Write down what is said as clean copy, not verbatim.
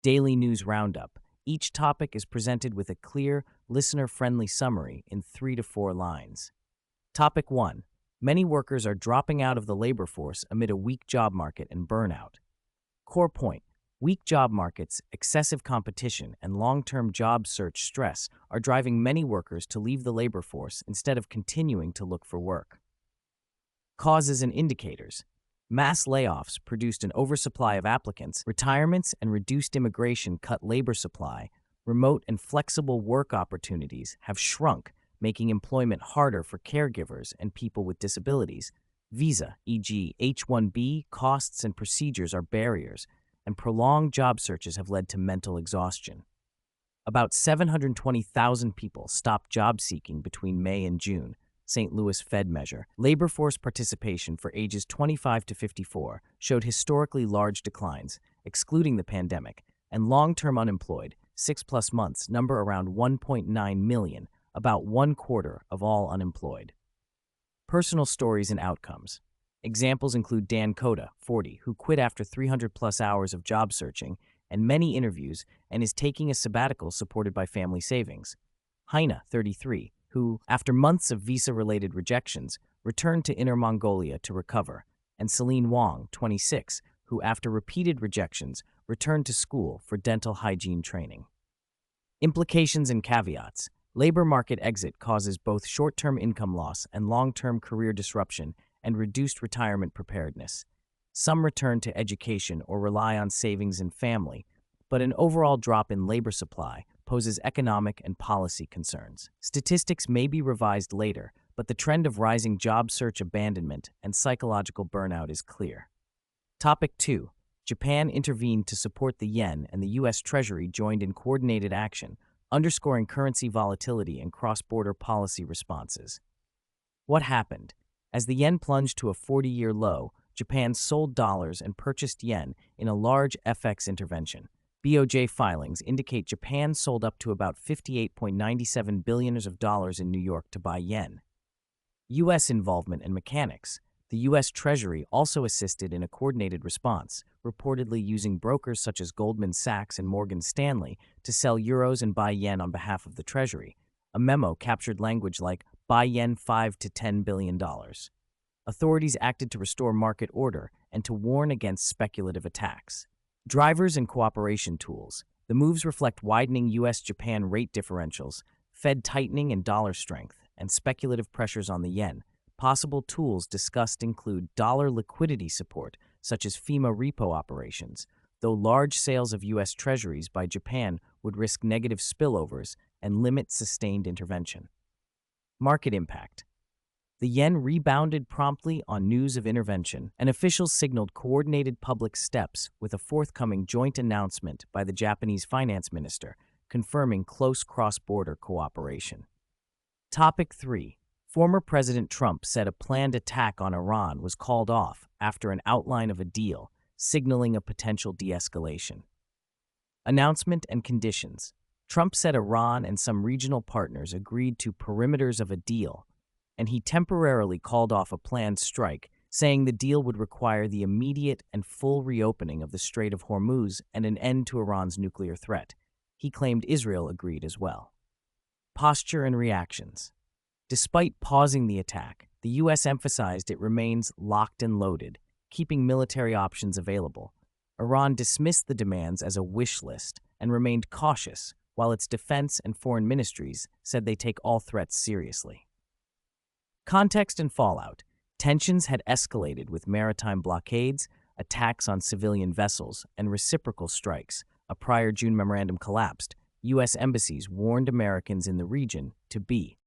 Daily News Roundup. Each topic is presented with a clear, listener-friendly summary in 3 to 4 lines. Topic 1. Many workers are dropping out of the labor force amid a weak job market and burnout. Core point. Weak job markets, excessive competition, and long-term job search stress are driving many workers to leave the labor force instead of continuing to look for work. Causes and indicators. Mass layoffs produced an oversupply of applicants, retirements and reduced immigration cut labor supply, remote and flexible work opportunities have shrunk, making employment harder for caregivers and people with disabilities. Visa, e.g. H-1B, costs and procedures are barriers, and prolonged job searches have led to mental exhaustion. About 720,000 people stopped job seeking between May and June, St. Louis Fed measure. Labor force participation for ages 25 to 54 showed historically large declines, excluding the pandemic, and long-term unemployed, 6+ months, number around 1.9 million, about 1/4 of all unemployed. Personal stories and outcomes. Examples include Dan Coda, 40, who quit after 300+ hours of job searching and many interviews and is taking a sabbatical supported by family savings. Heina, 33, who, after months of visa-related rejections, returned to Inner Mongolia to recover, and Celine Wong, 26, who, after repeated rejections, returned to school for dental hygiene training. Implications and caveats. Labor market exit causes both short-term income loss and long-term career disruption and reduced retirement preparedness. Some return to education or rely on savings and family, but an overall drop in labor supply poses economic and policy concerns. Statistics may be revised later, but the trend of rising job search abandonment and psychological burnout is clear. Topic 2. Japan intervened to support the yen and the U.S. Treasury joined in coordinated action, underscoring currency volatility and cross-border policy responses. What happened? As the yen plunged to a 40-year low, Japan sold dollars and purchased yen in a large FX intervention. BOJ filings indicate Japan sold up to about $58.97 billion in New York to buy yen. U.S. involvement and mechanics. The U.S. Treasury also assisted in a coordinated response, reportedly using brokers such as Goldman Sachs and Morgan Stanley to sell euros and buy yen on behalf of the Treasury. A memo captured language like, buy yen $5 to $10 billion. Authorities acted to restore market order and to warn against speculative attacks. Drivers and cooperation tools. The moves reflect widening U.S.-Japan rate differentials, Fed tightening and dollar strength, and speculative pressures on the yen. Possible tools discussed include dollar liquidity support, such as FEMA repo operations, though large sales of U.S. Treasuries by Japan would risk negative spillovers and limit sustained intervention. Market impact. The yen rebounded promptly on news of intervention, and officials signaled coordinated public steps with a forthcoming joint announcement by the Japanese finance minister, confirming close cross-border cooperation. Topic 3. Former President Trump said a planned attack on Iran was called off after an outline of a deal, signaling a potential de-escalation. Announcement and conditions. Trump said Iran and some regional partners agreed to perimeters of a deal, and he temporarily called off a planned strike, saying the deal would require the immediate and full reopening of the Strait of Hormuz and an end to Iran's nuclear threat. He claimed Israel agreed as well. Posture and reactions. Despite pausing the attack, the U.S. emphasized it remains locked and loaded, keeping military options available. Iran dismissed the demands as a wish list and remained cautious, while its defense and foreign ministries said they take all threats seriously. Context and fallout. Tensions had escalated with maritime blockades, attacks on civilian vessels, and reciprocal strikes. A prior June memorandum collapsed. U.S. embassies warned Americans in the region to be